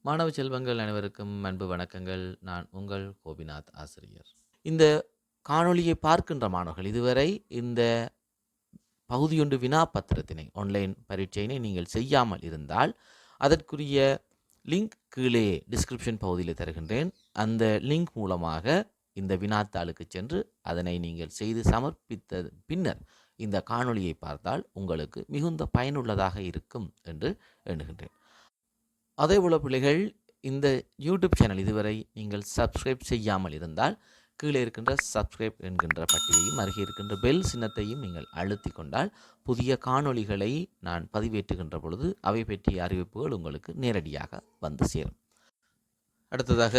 மாணவ செல்வங்கள் அனைவருக்கும் அன்பு வணக்கங்கள். நான் உங்கள் கோபிநாத் ஆசிரியர். இந்த காணொளியை பார்க்கின்ற மாணவர்கள் இதுவரை இந்த பகுதியொன்று வினாப்பத்திரத்தினை ஆன்லைன் பரீட்சையினை நீங்கள் செய்யாமல் இருந்தால் அதற்குரிய லிங்க் கீழே டிஸ்கிரிப்ஷன் பகுதியில் தருகின்றேன். அந்த லிங்க் மூலமாக இந்த வினாத்தாளுக்கு சென்று அதனை நீங்கள் செய்து சமர்ப்பித்த பின்னர் இந்த காணொளியை பார்த்தால் உங்களுக்கு மிகுந்த பயனுள்ளதாக இருக்கும் என்று எண்ணுகின்றேன். அதேபோல பிள்ளைகள், இந்த யூடியூப் சேனல் இதுவரை நீங்கள் சப்ஸ்கிரைப் செய்யாமல் இருந்தால் கீழே இருக்கின்ற சப்ஸ்கிரைப் என்கின்ற பட்டியையும் அருகே இருக்கின்ற பெல் சின்னத்தையும் நீங்கள் அழுத்தி கொண்டால் புதிய காணொளிகளை நான் பதிவேற்றுகின்ற பொழுது அவை பற்றிய அறிவிப்புகள் உங்களுக்கு நேரடியாக வந்து சேரும். அடுத்ததாக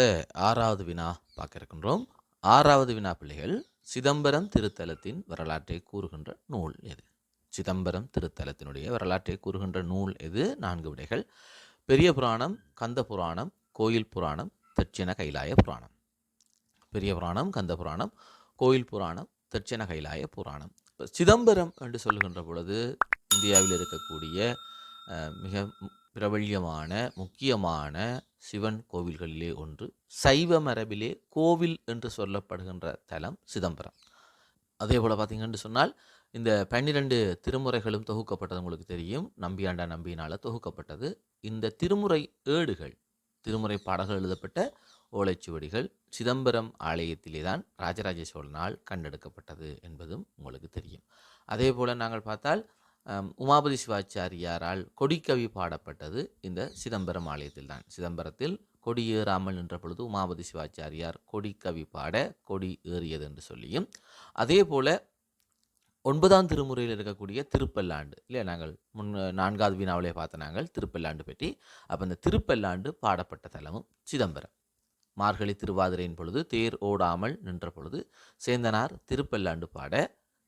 6வது வினா பார்க்க இருக்கின்றோம். 6வது வினா பிள்ளைகள், சிதம்பரம் திருத்தலத்தின் வரலாற்றை கூறுகின்ற நூல் எது? சிதம்பரம் திருத்தலத்தினுடைய வரலாற்றை கூறுகின்ற நூல் எது? 4 விடைகள். பெரிய புராணம், கந்த புராணம், கோயில் புராணம், தட்சிண கைலாய புராணம். பெரிய புராணம், கந்த புராணம், கோயில் புராணம், தட்சிண கைலாய புராணம். இப்போ சிதம்பரம் என்று சொல்லுகின்ற பொழுது இந்தியாவில் இருக்கக்கூடிய மிக பிரபல்யமான முக்கியமான சிவன் கோவில்களிலே ஒன்று. சைவ மரபிலே கோவில் என்று சொல்லப்படுகின்ற தலம் சிதம்பரம். அதே போல் பார்த்தீங்கன்னு சொன்னால் இந்த 12 திருமுறைகளும் தொகுக்கப்பட்டது உங்களுக்கு தெரியும். நம்பியாண்டா நம்பியினால் தொகுக்கப்பட்டது. இந்த திருமுறை ஏடுகள், திருமுறை பாடல்கள் எழுதப்பட்ட ஓலைச்சுவடிகள் சிதம்பரம் ஆலயத்திலே தான் ராஜராஜ சோழனால் கண்டெடுக்கப்பட்டது என்பதும் உங்களுக்கு தெரியும். அதே போல் நாங்கள் பார்த்தால் உமாபதி சிவாச்சாரியாரால் கொடிக்கவி பாடப்பட்டது இந்த சிதம்பரம் ஆலயத்தில் தான். சிதம்பரத்தில் கொடி ஏறாமல் நின்ற பொழுது உமாபதி சிவாச்சாரியார் கொடிக்கவி பாட கொடி ஏறியது என்று சொல்லியும், அதே போல் 9ஆம் திருமுறையில் இருக்கக்கூடிய திருப்பல்லாண்டு இல்லையா, நாங்கள் 4வது வினாவிலே பார்த்த நாங்கள் திருப்பல்லாண்டு பற்றி. அப்போ இந்த திருப்பல்லாண்டு பாடப்பட்ட தலமும் சிதம்பரம். மார்கழி திருவாதிரையின் பொழுது தேர் ஓடாமல் நின்ற பொழுது சேந்தனார் திருப்பல்லாண்டு பாட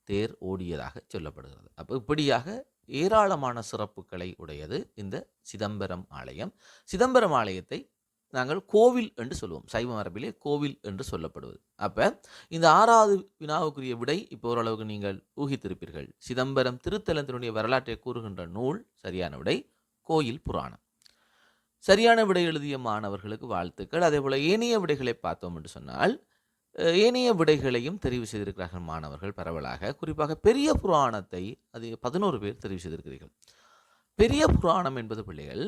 தேர் ஓடியதாக சொல்லப்படுகிறது. அப்போ இப்படியாக ஏராளமான சிறப்புகளை உடையது இந்த சிதம்பரம் ஆலயம். சிதம்பரம் ஆலயத்தை நாங்கள் கோவில் என்று சொல்லுவோம். சைவ மரபிலே கோவில் என்று சொல்லப்படுவது. அப்போ இந்த 6வது வினாவுக்குரிய விடை இப்போ ஓரளவுக்கு நீங்கள் ஊகித்திருப்பீர்கள். சிதம்பரம் திருத்தலத்தினுடைய வரலாற்றை கூறுகின்ற நூல் சரியான விடை கோயில் புராணம். சரியான விடை எழுதிய மாணவர்களுக்கு வாழ்த்துக்கள். அதே போல் ஏனைய விடைகளை பார்த்தோம் என்று சொன்னால் ஏனைய விடைகளையும் தெரிவு செய்திருக்கிறார்கள் மாணவர்கள் பரவலாக. குறிப்பாக பெரிய புராணத்தை அது 11 பேர் தெரிவு செய்திருக்கிறீர்கள். பெரிய புராணம் என்பது பிள்ளைகள்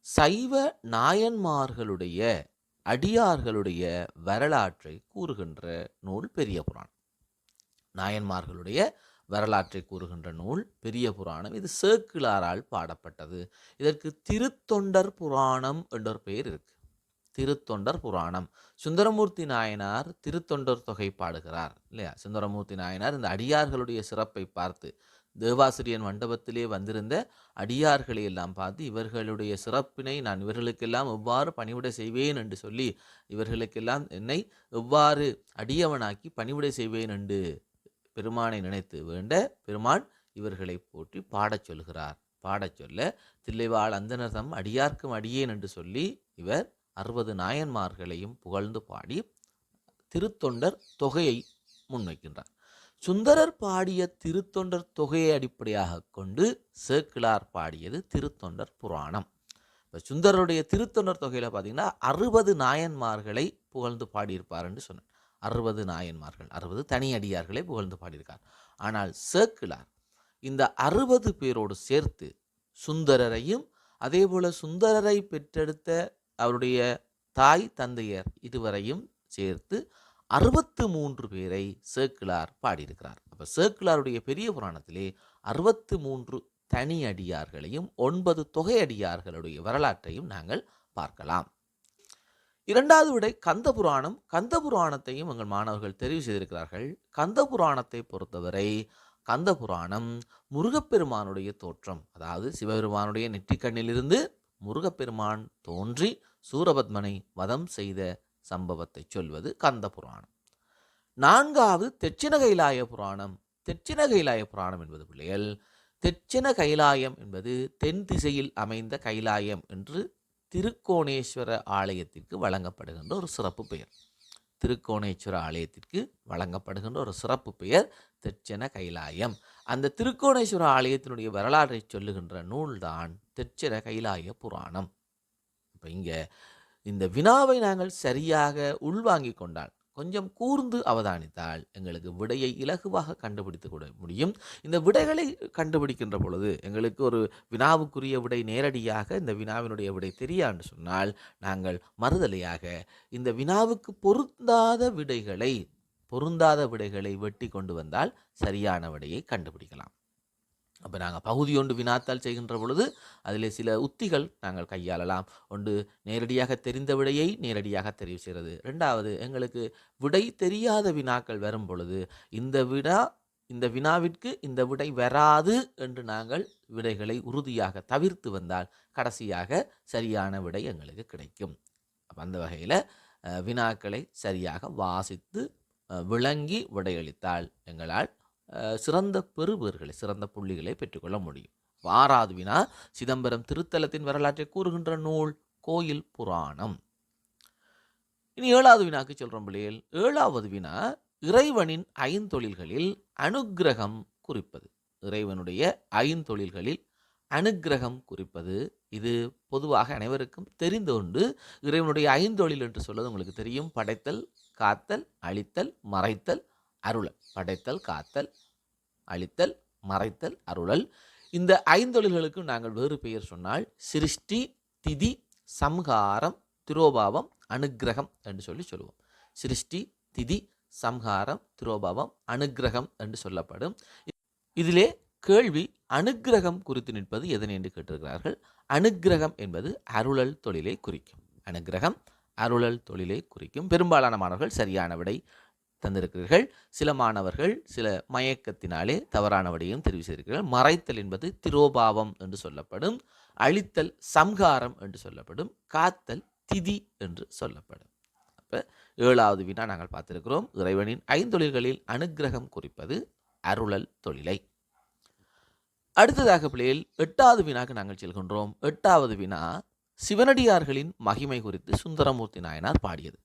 சைவ நாயன்மார்களுடைய அடியார்களுடைய வரலாற்றை கூறுகின்ற நூல் பெரிய புராணம். நாயன்மார்களுடைய வரலாற்றை கூறுகின்ற நூல் பெரிய புராணம். இது சேக்கிழாரால் பாடப்பட்டது. இதற்கு திருத்தொண்டர் புராணம் என்ற ஒரு பெயர் இருக்கு. திருத்தொண்டர் புராணம். சுந்தரமூர்த்தி நாயனார் திருத்தொண்டர் தொகை பாடுகிறார் இல்லையா? சுந்தரமூர்த்தி நாயனார் இந்த அடியார்களுடைய சிறப்பை பார்த்து, தேவாசிரியன் மண்டபத்திலே வந்திருந்த அடியார்களை எல்லாம் பார்த்து இவர்களுடைய சிறப்பினை நான் இவர்களுக்கெல்லாம் எவ்வாறு பணிவிடை செய்வேன் என்று சொல்லி, இவர்களுக்கெல்லாம் என்னை எவ்வாறு அடியவனாக்கி பணிவிடை செய்வேன் என்று பெருமானை நினைத்து வேண்ட பெருமான் இவர்களை போற்றி பாடச் சொல்கிறார். பாடச் சொல்ல தில்லைவாழ் அந்தனர்தம் அடியார்க்கும் அடியேன் என்று சொல்லி இவர் 60 நாயன்மார்களையும் புகழ்ந்து பாடி திருத்தொண்டர் தொகையை முன்வைக்கின்றார். சுந்தரர் பாடிய திருத்தொண்டர் தொகையை அடிப்படையாக கொண்டு சேக்கிழார் பாடியது திருத்தொண்டர் புராணம். இப்போ சுந்தரருடைய திருத்தொண்டர் தொகையில் பார்த்தீங்கன்னா 60 நாயன்மார்களை புகழ்ந்து பாடியிருப்பார் என்று சொன்னார். 60 நாயன்மார்கள், 60 தனியடியார்களை புகழ்ந்து பாடியிருக்கார். ஆனால் சேக்கிழார் இந்த 60 பேரோடு சேர்த்து சுந்தரரையும் அதே போல சுந்தரரை பெற்றெடுத்த அவருடைய தாய் தந்தையர் இதுவரையும் சேர்த்து 63 பேரை சேக்கிழார் பாடியிருக்கிறார். அப்போ சேக்கிழாருடைய பெரிய புராணத்திலே 63 தனி அடியார்களையும் 9 தொகை அடியார்களுடைய வரலாற்றையும் நாங்கள் பார்க்கலாம். 2வது விடை கந்த புராணம். கந்த புராணத்தையும் எங்கள் மாணவர்கள் தெரிவு செய்திருக்கிறார்கள். கந்த புராணத்தை பொறுத்தவரை கந்த புராணம் முருகப்பெருமானுடைய தோற்றம், அதாவது சிவபெருமானுடைய நெற்றிக்கண்ணிலிருந்து முருகப்பெருமான் தோன்றி சூரபத்மனை வதம் செய்த சம்பவத்தை சொல்வது கந்த புராணம். 4வது தெட்சிண கைலாய புராணம். தெட்சிண கைலாய புராணம் என்பது பிள்ளைகள், தெட்சிண கைலாயம் என்பது தென் திசையில் அமைந்த கைலாயம் என்று திருக்கோணேஸ்வர ஆலயத்திற்கு வழங்கப்படுகின்ற ஒரு சிறப்பு பெயர். திருக்கோணேஸ்வர ஆலயத்திற்கு வழங்கப்படுகின்ற ஒரு சிறப்பு பெயர் தெட்சிண கைலாயம். அந்த திருக்கோணேஸ்வர ஆலயத்தினுடைய வரலாற்றை சொல்லுகின்ற நூல்தான் தெட்சிண கைலாய புராணம். அப்போ இங்கே இந்த வினாவை நாங்கள் சரியாக உள்வாங்கிக் கொண்டால், கொஞ்சம் கூர்ந்து அவதானித்தால் எங்களுக்கு விடையை இலகுவாக கண்டுபிடித்து கூட முடியும். இந்த விடைகளை கண்டுபிடிக்கின்ற பொழுது எங்களுக்கு ஒரு வினாவுக்குரிய விடை நேரடியாக இந்த வினாவினுடைய விடை தெரியான்னு சொன்னால், நாங்கள் மறுதலையாக இந்த வினாவுக்கு பொருந்தாத விடைகளை வெட்டி கொண்டு வந்தால் சரியான விடையை கண்டுபிடிக்கலாம். அப்போ நாங்கள் பகுதி ஒன்று வினாத்தால் செய்கின்ற பொழுது அதில் சில உத்திகள் நாங்கள் கையாளலாம். ஒன்று, நேரடியாக தெரிந்த விடையை நேரடியாக தெரிவு செய்கிறது. ரெண்டாவது, எங்களுக்கு விடை தெரியாத வினாக்கள் வரும் பொழுது இந்த வினாவிற்கு இந்த விடை வராது என்று நாங்கள் விடைகளை உறுதியாக தவிர்த்து வந்தால் கடைசியாக சரியான விடை எங்களுக்கு கிடைக்கும். அந்த வகையில் வினாக்களை சரியாக வாசித்து விளங்கி விடையளித்தால் எங்களால் சிறந்த பெறுபேறுகளை, சிறந்த புள்ளிகளை பெற்றுக்கொள்ள முடியும். 6வது வினா, சிதம்பரம் திருத்தலத்தின் வரலாற்றை கூறுகின்ற நூல் கோயில் புராணம். இனி 7வது வினாக்கு சொல்றோம் பிள்ளைகள். 7வது வினா, இறைவனின் ஐந்தொழில்களில் அனுக்கிரகம் குறிப்பது. இறைவனுடைய ஐந்தொழில்களில் அனுக்கிரகம் குறிப்பது. இது பொதுவாக அனைவருக்கும் தெரிந்த ஒன்று. இறைவனுடைய ஐந்தொழில் என்று சொல்வது உங்களுக்கு தெரியும். படைத்தல், காத்தல், அழித்தல், மறைத்தல், அருளல். படைத்தல், காத்தல், அழித்தல், மறைத்தல், அருளல். இந்த ஐந்தொழில்களுக்கு நாங்கள் வேறு பெயர் சொன்னால் சிருஷ்டி, திதி, சம்ஹாரம், திரோபாவம், அனுக்கிரகம் என்று சொல்லுவோம். சிருஷ்டி, திதி, சம்ஹாரம், திரோபாவம், அனுக்கிரகம் என்று சொல்லப்படும். இதிலே கேள்வி அனுக்கிரகம் குறித்து நிற்பது எதனை என்று கேட்டிருக்கிறார்கள். அனுக்கிரகம் என்பது அருளல் தொழிலை குறிக்கும். அனுக்கிரகம் அருளல் தொழிலை குறிக்கும். பெரும்பாலான மாணவர்கள் சரியான விடை தந்திருக்கிறீர்கள். சில மாணவர்கள் சில மயக்கத்தினாலே தவறான விடையும் தெரிவு செய்திருக்கிறார்கள். மறைத்தல் என்பது திரோபாவம் என்று சொல்லப்படும். அழித்தல் சம்ஹாரம் என்று சொல்லப்படும். காத்தல் திதி என்று சொல்லப்படும். அப்போ 7வது வினா நாங்கள் பார்த்திருக்கிறோம். இறைவனின் ஐந்தொழில்களில் அனுக்கிரகம் குறிப்பது அருளல் தொழிலை. அடுத்ததாக பிள்ளைகள் 8வது வினாக்கு நாங்கள் செல்கின்றோம். 8வது வினா, சிவனடியார்களின் மகிமை குறித்து சுந்தரமூர்த்தி நாயனார் பாடியது.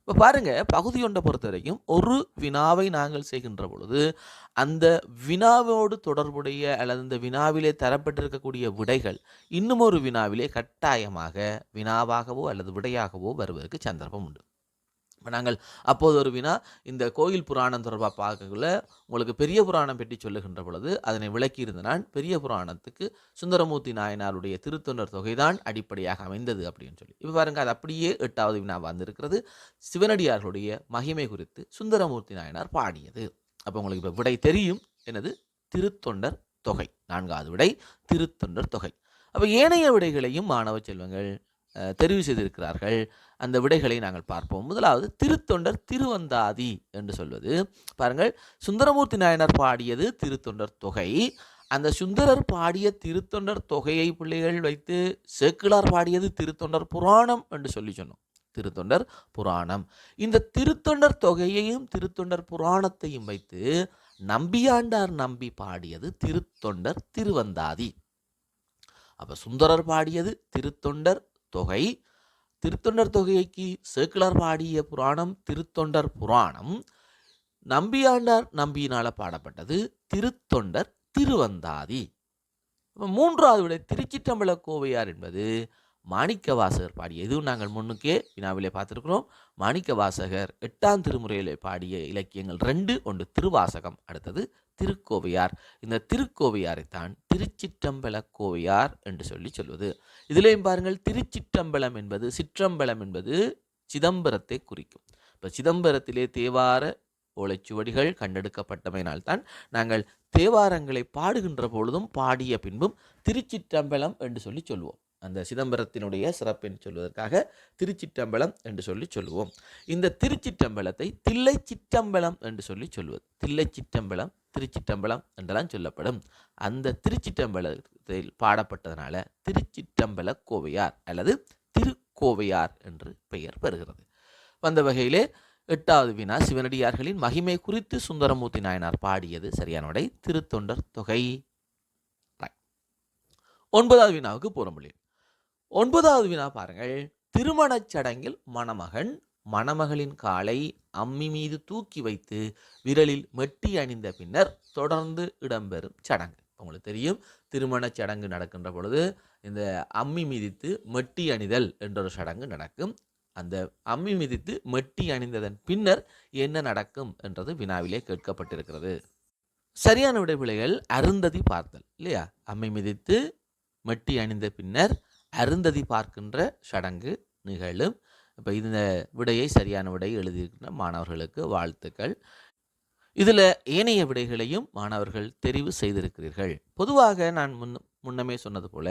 இப்போ பாருங்க, பகுதி ஒன்றை பொறுத்த வரைக்கும் ஒரு வினாவை நாங்கள் செய்கின்ற பொழுது அந்த வினாவோடு தொடர்புடைய அல்லது இந்த வினாவிலே தரப்பட்டிருக்கக்கூடிய விடைகள் இன்னும் ஒரு வினாவிலே கட்டாயமாக வினாவாகவோ அல்லது விடையாகவோ வருவதற்கு சந்தர்ப்பம் உண்டு. இப்போ நாங்கள் அப்போது ஒரு வினா, இந்த கோயில் புராணம் தொடர்பாக பார்க்கக்குள்ள உங்களுக்கு பெரிய புராணம் பற்றி சொல்லுகின்ற பொழுது அதனை விளக்கியிருந்த நான், பெரிய புராணத்துக்கு சுந்தரமூர்த்தி நாயனாருடைய திருத்தொண்டர் தொகைதான் அடிப்படையாக அமைந்தது அப்படின்னு சொல்லி. இப்போ பாருங்க, அது அப்படியே 8வது வினா வந்திருக்கிறது. சிவனடியார்களுடைய மகிமை குறித்து சுந்தரமூர்த்தி நாயனார் பாடியது. அப்போ உங்களுக்கு இப்போ விடை தெரியும். எனது திருத்தொண்டர் தொகை. 4வது விடை திருத்தொண்டர் தொகை. அப்போ ஏனைய விடைகளையும் மாணவ செல்வங்கள் தெரிவு செய்திருக்கிறார்கள். அந்த விடைகளை நாங்கள் பார்ப்போம். முதலாவது, திருத்தொண்டர் திருவந்தாதி என்று சொல்வது. பாருங்கள், சுந்தரமூர்த்தி நாயனார் பாடியது திருத்தொண்டர் தொகை. அந்த சுந்தரர் பாடிய திருத்தொண்டர் தொகையை பிள்ளைகள் வைத்து சேக்கிழார் பாடியது திருத்தொண்டர் புராணம் என்று சொன்னோம். திருத்தொண்டர் புராணம். இந்த திருத்தொண்டர் தொகையையும் திருத்தொண்டர் புராணத்தையும் வைத்து நம்பியாண்டார் நம்பி பாடியது திருத்தொண்டர் திருவந்தாதி. அப்ப சுந்தரர் பாடியது திருத்தொண்டர் தொகை. திருத்தொண்டர் தொகைக்கு சேக்கிழார் பாடிய புராணம் திருத்தொண்டர் புராணம். நம்பியாண்டார் நம்பியினால பாடப்பட்டது திருத்தொண்டர் திருவந்தாதி. 3வது விடை திருச்சிற்றம்பல கோவையார் என்பது மாணிக்கவாசகர் பாடிய. இதுவும் நாங்கள் முன்னுக்கே வினாவிலே பார்த்திருக்கிறோம். மாணிக்கவாசகர் 8ஆம் திருமுறையிலே பாடிய இலக்கியங்கள் 2. ஒன்று திருவாசகம், அடுத்தது திருக்கோவையார். இந்த திருக்கோவையாரைத்தான் திருச்சிற்றம்பல கோவையார் என்று சொல்வது. இதிலேயும் பாருங்கள், திருச்சிற்றம்பலம் என்பது, சிற்றம்பலம் என்பது சிதம்பரத்தை குறிக்கும். இப்போ சிதம்பரத்திலே தேவார ஓலைச்சுவடிகள் கண்டெடுக்கப்பட்டமையினால்தான் நாங்கள் தேவாரங்களை பாடுகின்ற பொழுதும் பாடிய பின்பும் திருச்சிற்றம்பலம் என்று சொல்லுவோம். அந்த சிதம்பரத்தினுடைய சிறப்பென்று சொல்வதற்காக திருச்சிற்றம்பலம் என்று சொல்லுவோம். இந்த திருச்சிற்றம்பலத்தை தில்லை சிற்றம்பலம் என்று சொல்வது. தில்லை சிற்றம்பலம், திருச்சிற்றம்பலம் என்றெல்லாம் சொல்லப்படும். அந்த திருச்சிற்றம்பலத்தில் பாடப்பட்டதனால திருச்சிற்றம்பல கோவையார் அல்லது திருக்கோவையார் என்று பெயர் பெறுகிறது. அந்த வகையிலே 8வது வினா, சிவனடியார்களின் மகிமை குறித்து சுந்தரமூர்த்தி நாயனார் பாடியது சரியான விடை திருத்தொண்டர் தொகை. 9வது வினாவுக்கு போறோம். 9வது வினா பாருங்கள். திருமணச் சடங்கில் மணமகன் மணமகளின் காலை அம்மி மீது தூக்கி வைத்து விரலில் மெட்டி அணிந்த பின்னர் தொடர்ந்து இடம்பெறும் சடங்கு. உங்களுக்கு தெரியும், திருமணச் சடங்கு நடக்கின்ற பொழுது இந்த அம்மி மிதித்து மெட்டி அணிதல் என்ற ஒரு சடங்கு நடக்கும். அந்த அம்மி மிதித்து மெட்டி அணிந்ததன் பின்னர் என்ன நடக்கும் என்றது வினாவிலே கேட்கப்பட்டிருக்கிறது. சரியான விடைபிள்ளைகள் அருந்ததி பார்த்தல் இல்லையா? அம்மை மிதித்து மெட்டி அணிந்த பின்னர் அருந்ததி பார்க்கின்ற சடங்கு நிகழும். இப்போ இந்த விடையை சரியான விடை எழுதியிருக்கின்ற மாணவர்களுக்கு வாழ்த்துக்கள். இதில் ஏனைய விடைகளையும் மாணவர்கள் தெரிவு செய்திருக்கிறீர்கள். பொதுவாக நான் முன்னமே சொன்னது போல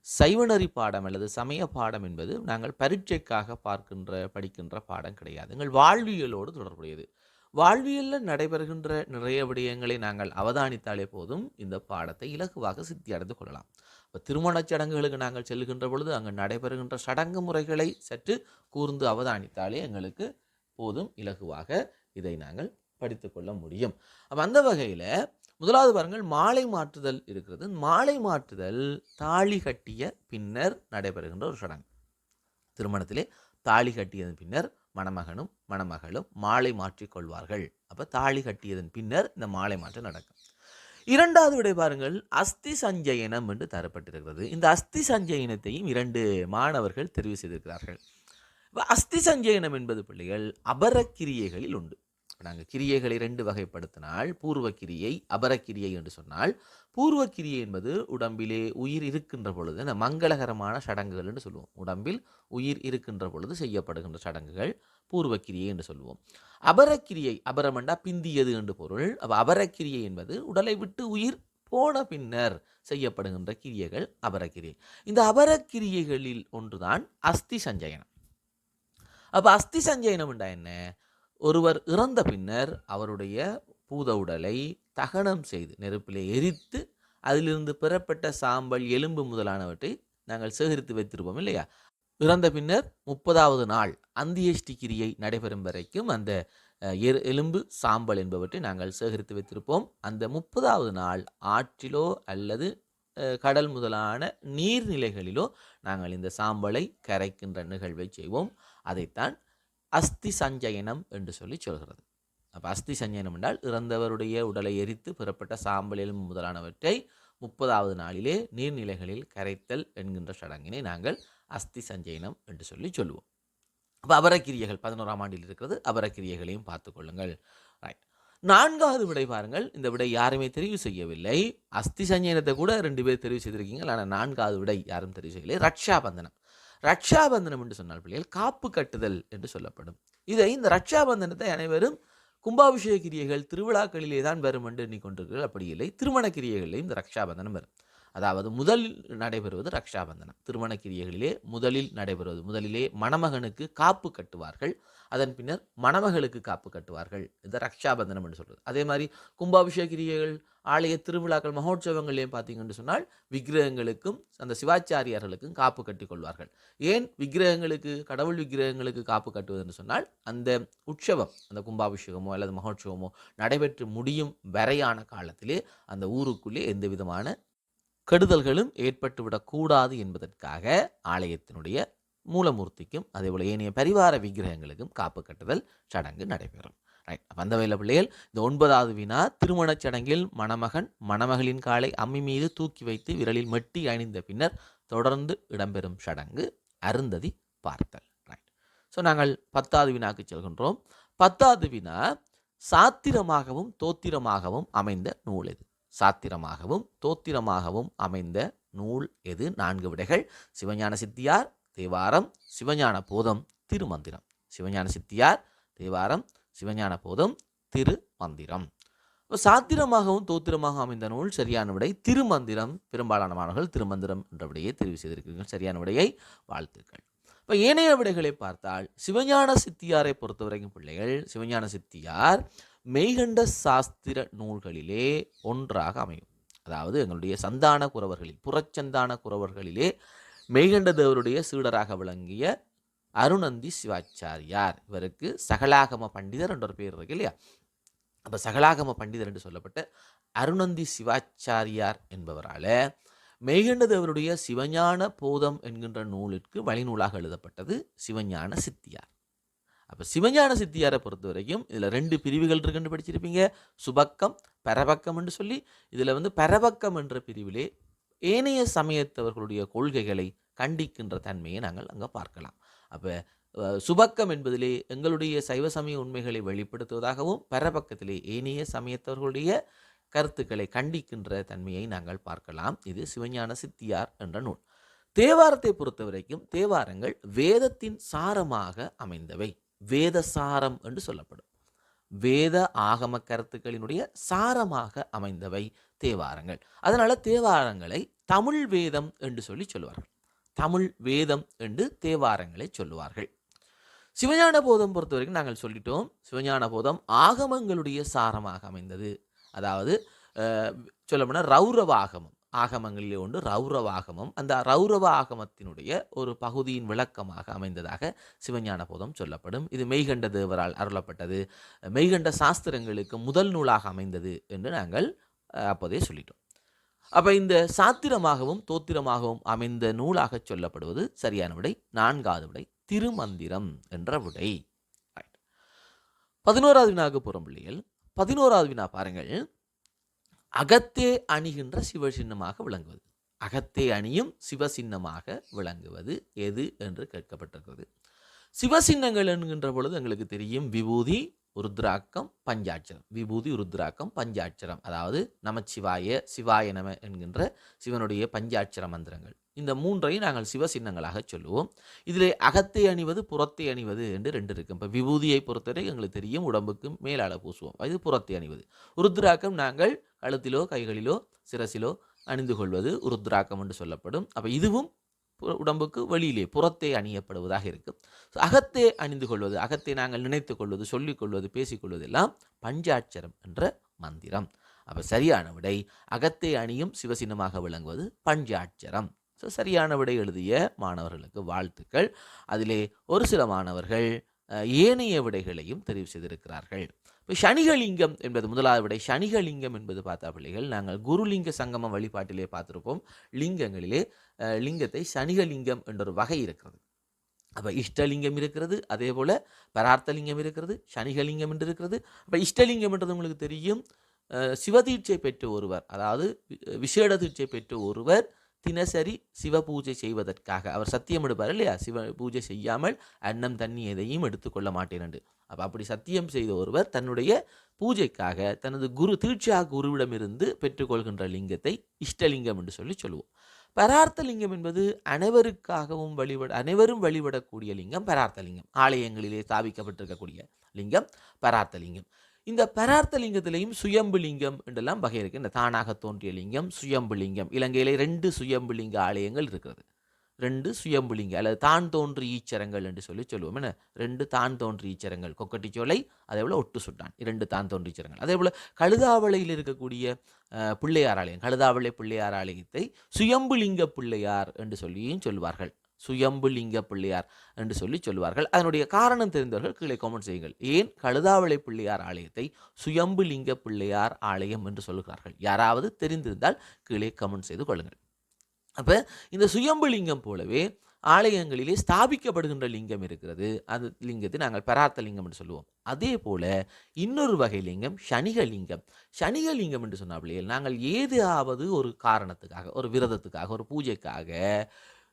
சைவநெறி பாடம் அல்லது சமய பாடம் என்பது நாங்கள் பரீட்சைக்காக படிக்கின்ற பாடம் கிடையாது. எங்கள் வாழ்வியலோடு தொடர்புடையது. வாழ்வியலில் நடைபெறுகின்ற நிறைய விடயங்களை நாங்கள் அவதானித்தாலே போதும் இந்த பாடத்தை இலகுவாக சித்தி அடைந்து கொள்ளலாம். இப்போ திருமணச் சடங்குகளுக்கு நாங்கள் செல்லுகின்ற பொழுது அங்கு நடைபெறுகின்ற சடங்கு முறைகளை சற்று கூர்ந்து அவதானித்தாலே எங்களுக்கு போதும் இலகுவாக இதை நாங்கள் படித்துக்கொள்ள முடியும். அப்போ அந்த வகையில் முதலாவது பாருங்கள், மாலை மாற்றுதல் இருக்கிறது. மாலை மாற்றுதல் தாலி கட்டிய பின்னர் நடைபெறுகின்ற ஒரு சடங்கு. திருமணத்திலே தாலி கட்டியதன் பின்னர் மணமகனும் மணமகளும் மாலை மாற்றிக்கொள்வார்கள். அப்போ தாலி கட்டியதன் பின்னர் இந்த மாலை மாற்றம் நடக்கும். இரண்டாவது விடை பாருங்கள், அஸ்தி சஞ்சயனம் என்று தரப்பட்டிருக்கிறது. இந்த அஸ்தி சஞ்சயனத்தையும் 2 மாணவர்கள் தெரிவு செய்திருக்கிறார்கள். அஸ்தி சஞ்சயனம் என்பது பிள்ளைகள் அபரக்கிரியைகளில் உண்டு. நாங்கள் கிரியைகளை 2 வகைப்படுத்தினால் பூர்வ கிரியை அபரக்கிரியை என்று சொன்னால், பூர்வ கிரியை என்பது உடம்பிலே உயிர் இருக்கின்ற பொழுது மங்களகரமான சடங்குகள் என்று சொல்லுவோம். உடம்பில் உயிர் இருக்கின்ற பொழுது செய்யப்படுகின்ற சடங்குகள் பூர்வ கிரியை என்று சொல்லுவோம். அபரக்கிரியை, அபரமண்டா பிந்தியது என்று பொருள். அபரக்கிரியை என்பது உடலை விட்டு உயிர் போன பின்னர் செய்யப்படுகின்ற கிரியைகள் அபரக்கிரியை. இந்த அபரக்கிரியைகளில் ஒன்றுதான் அஸ்தி சஞ்சயனம். அப்போ அஸ்தி சஞ்சயனம் என்றா என்ன? ஒருவர் இறந்த பின்னர் அவருடைய பூத உடலை தகனம் செய்து நெருப்பிலே எரித்து அதிலிருந்து பெறப்பட்ட சாம்பல், எலும்பு முதலானவற்றை நாங்கள் சேகரித்து வைத்திருப்போம் இல்லையா? இறந்த பின்னர் 30வது நாள் அந்தியேஷ்டி கிரியை நடைபெறும் வரைக்கும் அந்த எலும்பு, சாம்பல் என்பவற்றை நாங்கள் சேகரித்து வைத்திருப்போம். அந்த 30வது நாள் ஆற்றிலோ அல்லது கடல் முதலான நீர்நிலைகளிலோ நாங்கள் இந்த சாம்பலை கரைக்கின்ற நிகழ்வை செய்வோம். அதைத்தான் அஸ்தி சஞ்சயனம் என்று சொல்கிறது. அப்போ அஸ்தி சஞ்சயனம் என்றால் இறந்தவருடைய உடலை எரித்து பெறப்பட்ட சாம்பல், எலும்பு முதலானவற்றை 30வது நாளிலே நீர்நிலைகளில் கரைத்தல் என்கின்ற சடங்கினை நாங்கள் அஸ்தி சஞ்சயனம் என்று சொல்லுவோம். அப்போ அபரக்கிரியைகள் 11ஆம் ஆண்டில் இருக்கிறது. அபரக்கிரியைகளையும் பார்த்துக்கொள்ளுங்கள். ரைட். 4வது விடை பாருங்கள். இந்த விடை யாருமே தெரிவு செய்யவில்லை. அஸ்தி சஞ்சயனத்தை கூட 2 பேர் தெரிவு செய்திருக்கீங்க. ஆனால் 4வது விடை யாரும் தெரிவு செய்யவில்லை. ரக்ஷாபந்தனம். ரக்ஷாபந்தனம் என்று சொன்னால் பிள்ளைகள் காப்பு கட்டுதல் என்று சொல்லப்படும். இந்த ரக்ஷாபந்தனத்தை அனைவரும் கும்பாபிஷேக கிரியைகள் திருவிழாக்களிலே தான் வரும் என்று எண்ணிக்கொண்டிருக்கிறார்கள். அப்படி இல்லை, திருமண கிரியைகளிலே இந்த ரக்ஷாபந்தனம் வரும். அதாவது முதலில் நடைபெறுவது ரக்ஷாபந்தனம். திருமண கிரியைகளிலே முதலிலே மணமகனுக்கு காப்பு கட்டுவார்கள். அதன் பின்னர் மணமகளுக்கு காப்பு கட்டுவார்கள். இது ரக்ஷாபந்தனம் என்று சொல்கிறது. அதே மாதிரி கும்பாபிஷேக கிரியைகள், ஆலய திருவிழாக்கள், மகோற்சவங்களையும் பார்த்தீங்கன்னு சொன்னால் விக்கிரகங்களுக்கும் அந்த சிவாச்சாரியார்களுக்கும் காப்பு கட்டி கொள்வார்கள். ஏன் விக்கிரகங்களுக்கு, கடவுள் விக்கிரகங்களுக்கு காப்பு கட்டுவது என்று சொன்னால், அந்த உற்சவம், அந்த கும்பாபிஷேகமோ அல்லது மகோற்சவமோ நடைபெற்று முடியும் வரையான காலத்திலே அந்த ஊருக்குள்ளே எந்த விதமான கெடுதல்களும் ஏற்பட்டுவிடக்கூடாது என்பதற்காக ஆலயத்தினுடைய மூலமூர்த்திக்கும் அதேபோல் ஏனைய பரிவார விக்கிரகங்களுக்கும் காப்பு கட்டுதல் சடங்கு நடைபெறும். ரைட். அந்த வேலை பிள்ளைகள், இந்த 9வது வினா, திருமணச் சடங்கில் மணமகன் மணமகளின் காலை அம்மி மீது தூக்கி வைத்து விரலில் மெட்டி அணிந்த பின்னர் தொடர்ந்து இடம்பெறும் சடங்கு அருந்ததி பார்த்தல். ரைட். ஸோ நாங்கள் 10வது வினாக்கு செல்கின்றோம். 10வது வினா, சாத்திரமாகவும் தோத்திரமாகவும் அமைந்த நூல் எது? சாத்திரமாகவும் தோத்திரமாகவும் அமைந்த நூல் எது? 4 விடைகள். சிவஞான சித்தியார், தேவாரம், சிவஞான போதம், திருமந்திரம். சிவஞான சித்தியார், தேவாரம், சிவஞான போதம், திருமந்திரம். சாத்திரமாகவும் தோத்திரமாக அமைந்த நூல் சரியான விடை திருமந்திரம். பெரும்பாலான மாணவர்கள் திருமந்திரம் என்ற விடையை தெரிவு செய்திருக்கிறீர்கள். சரியான விடையை வாழ்த்துக்கள். இப்போ ஏனைய விடைகளை பார்த்தால் சிவஞான சித்தியாரை பொறுத்தவரைக்கும் பிள்ளைகள், சிவஞான சித்தியார் மெய்கண்ட சாஸ்திர நூல்களிலே ஒன்றாக அமையும். அதாவது எங்களுடைய சந்தான குரவர்களில், புறச்சந்தான குரவர்களிலே மெய்கண்ட தேவருடைய சீடராக விளங்கிய அருணந்தி சிவாச்சாரியார், இவருக்கு சகலாகம பண்டிதர் என்ற ஒரு பேர் இருக்கு இல்லையா? அப்போ சகலாகம பண்டிதர் என்று சொல்லப்பட்ட அருணந்தி சிவாச்சாரியார் என்பவரால் மெய்கண்ட தேவருடைய சிவஞான போதம் என்கின்ற நூலிற்கு வழிநூலாக எழுதப்பட்டது சிவஞான சித்தியார். அப்போ சிவஞான சித்தியாரை பொறுத்த வரைக்கும் இதில் 2 பிரிவுகள் இருக்குன்னு படிச்சிருப்பீங்க. சுபக்கம், பரபக்கம் என்று சொல்லி. இதில் பரபக்கம் என்ற பிரிவிலே ஏனைய சமயத்தவர்களுடைய கொள்கைகளை கண்டிக்கின்ற தன்மையை நாங்கள் அங்கே பார்க்கலாம். அப்போ சுபக்கம் என்பதிலே எங்களுடைய சைவ சமய உண்மைகளை வெளிப்படுத்துவதாகவும், பரபக்கத்திலே ஏனைய சமயத்தவர்களுடைய கருத்துக்களை கண்டிக்கின்ற தன்மையை நாங்கள் பார்க்கலாம். இது சிவஞான சித்தியார் என்ற நூல். தேவாரத்தை பொறுத்த வரைக்கும் தேவாரங்கள் வேதத்தின் சாரமாக அமைந்தவை. வேத சாரம் என்று சொல்லப்படும். வேத ஆகம கருத்துக்களினுடைய சாரமாக அமைந்தவை தேவாரங்கள். அதனால தேவாரங்களை தமிழ் வேதம் என்று சொல்லுவார்கள். தமிழ் வேதம் என்று தேவாரங்களை சொல்லுவார்கள். சிவஞான போதம் பொறுத்த வரைக்கும் நாங்கள் சொல்லிட்டோம், சிவஞான போதம் ஆகமங்களுடைய சாரமாக அமைந்தது. அதாவது சொல்லப்போனால் ரௌரவ ஆகமம், ஆகமங்களிலே ஒன்று ரௌரவ ஆகமம். அந்த ரௌரவ ஆகமத்தினுடைய ஒரு பகுதியின் விளக்கமாக அமைந்ததாக சிவஞான போதம் சொல்லப்படும். இது மெய்கண்ட தேவரால் அருளப்பட்டது, மெய்கண்ட சாஸ்திரங்களுக்கு முதல் நூலாக அமைந்தது என்று நாங்கள் அப்போதே சொல்லிட்டோம். அப்போ இந்த சாத்திரமாகவும் தோத்திரமாகவும் அமைந்த நூலாக சொல்லப்படுவது சரியான விடை. 4வது விடை திருமந்திரம் என்ற விடை. 11வது வினாவுக்கு போகிறோம் பிள்ளைகள். 11வது வினா பாருங்கள். அகத்தே அணிகின்ற சிவசின்னமாக விளங்குவது. அகத்தே அணியும் சிவசின்னமாக விளங்குவது எது என்று கேட்கப்பட்டிருக்கிறது. சிவசின்னங்கள் என்கின்ற பொழுது எங்களுக்கு தெரியும் விபூதி, ருத்ராக்கம், பஞ்சாட்சரம். விபூதி, ருத்ராக்கம், பஞ்சாட்சரம். அதாவது நமச்சிவாய, சிவாய நம என்கின்ற சிவனுடைய பஞ்சாட்சர மந்திரங்கள். இந்த மூன்றையும் நாங்கள் சிவசின்னங்களாக சொல்லுவோம். இதிலே அகத்தை அணிவது, புறத்தை அணிவது என்று 2 இருக்கும். இப்போ விபூதியை பொறுத்தவரை எங்களுக்கு தெரியும் உடம்புக்கு மேலால பூசுவோம், இது புறத்தை அணிவது. ருத்ராக்கம் நாங்கள் கழுத்திலோ கைகளிலோ சிரசிலோ அணிந்து கொள்வது ருத்ராக்கம் என்று சொல்லப்படும். அப்போ இதுவும் உடம்புக்கு வெளியிலே புறத்தே அணியப்படுவதாக இருக்கும். அகத்தே அணிந்து கொள்வது, அகத்தை நாங்கள் நினைத்து கொள்வது, சொல்லிக் கொள்வது, பேசிக்கொள்வது எல்லாம் பஞ்சாட்சரம் என்ற மந்திரம். அப்போ சரியான விடை அகத்தே அணியும் சிவசின்னமாக விளங்குவது பஞ்சாட்சரம். சரியான விடை எழுதிய மாணவர்களுக்கு வாழ்த்துக்கள். அதிலே ஒரு சில மாணவர்கள் ஏனைய விடைகளையும் தெரிவு செய்திருக்கிறார்கள். இப்போ சனிகலிங்கம் என்பது முதலாவது விடை. சனிகலிங்கம் என்பது பார்த்தா பிள்ளைகள் நாங்கள் குருலிங்க சங்கம வழிபாட்டிலே பார்த்துருப்போம். லிங்கங்களிலே லிங்கத்தை சனிகலிங்கம் என்ற ஒரு வகை இருக்கிறது. அப்போ இஷ்டலிங்கம் இருக்கிறது, அதே போல் பரார்த்தலிங்கம் இருக்கிறது, சனிகலிங்கம் என்று இருக்கிறது. அப்போ இஷ்டலிங்கம் என்றது உங்களுக்கு தெரியும், சிவதீட்சை பெற்ற ஒருவர், அதாவது விசேட தீட்சை பெற்ற ஒருவர் தினசரி சிவ பூஜை செய்வதற்காக அவர் சத்தியம் எடுப்பார் இல்லையா, சிவ பூஜை செய்யாமல் அன்னம் தண்ணி எதையும் எடுத்துக்கொள்ள மாட்டேன் என்று. அப்படி சத்தியம் செய்த ஒருவர் தன்னுடைய பூஜைக்காக தனது தீட்சா குருவிடமிருந்து பெற்றுக்கொள்கின்ற லிங்கத்தை இஷ்டலிங்கம் என்று சொல்லுவோம். பரார்த்தலிங்கம் என்பது அனைவரும் வழிபடக்கூடிய லிங்கம் பரார்த்தலிங்கம். ஆலயங்களிலே ஸ்தாபிக்கப்பட்டிருக்கக்கூடிய லிங்கம் பரார்த்தலிங்கம். இந்த பரார்த்த லிங்கத்திலையும் சுயம்பு லிங்கம் என்றெல்லாம் வகை இருக்கு. இந்த தானாக தோன்றிய லிங்கம், சுயம்பு லிங்கம். இலங்கையிலே 2 சுயம்பு லிங்க ஆலயங்கள் இருக்கிறது. 2 சுயம்பு லிங்க அல்லது தான் தோன்றி ஈச்சரங்கள் என்று சொல்லுவோம். என்ன 2 தான் தோன்றி ஈச்சரங்கள், கொக்கட்டிச்சோலை, அதே போல் ஒட்டு சுட்டான், 2 தான் தோன்றி ஈச்சரங்கள். அதே போல் கழுதாவளையில் இருக்கக்கூடிய பிள்ளையார் ஆலயம், கழுதாவளை பிள்ளையார் ஆலயத்தை சுயம்பு லிங்க பிள்ளையார் என்று சொல்லுவார்கள். சுயம்பு லிங்க பிள்ளையார் என்று சொல்லுவார்கள். அதனுடைய காரணம் தெரிந்தவர்கள் கீழே கமெண்ட் செய்யுங்கள். ஏன் கழுதாவளை பிள்ளையார் ஆலயத்தை சுயம்பு லிங்க பிள்ளையார் ஆலயம் என்று சொல்லுகிறார்கள்? யாராவது தெரிந்திருந்தால் கீழே கமெண்ட் செய்து கொள்ளுங்கள். அப்போ இந்த சுயம்பு லிங்கம் போலவே ஆலயங்களிலே ஸ்தாபிக்கப்படுகின்ற லிங்கம் இருக்கிறது. அந்த லிங்கத்தை நாங்கள் பரார்த்த லிங்கம் என்று சொல்லுவோம். அதே போல இன்னொரு வகை லிங்கம் சனிகலிங்கம். சனிகலிங்கம் என்று சொன்னாலே நாங்கள் ஏதாவது ஒரு காரணத்துக்காக, ஒரு விரதத்துக்காக, ஒரு பூஜைக்காக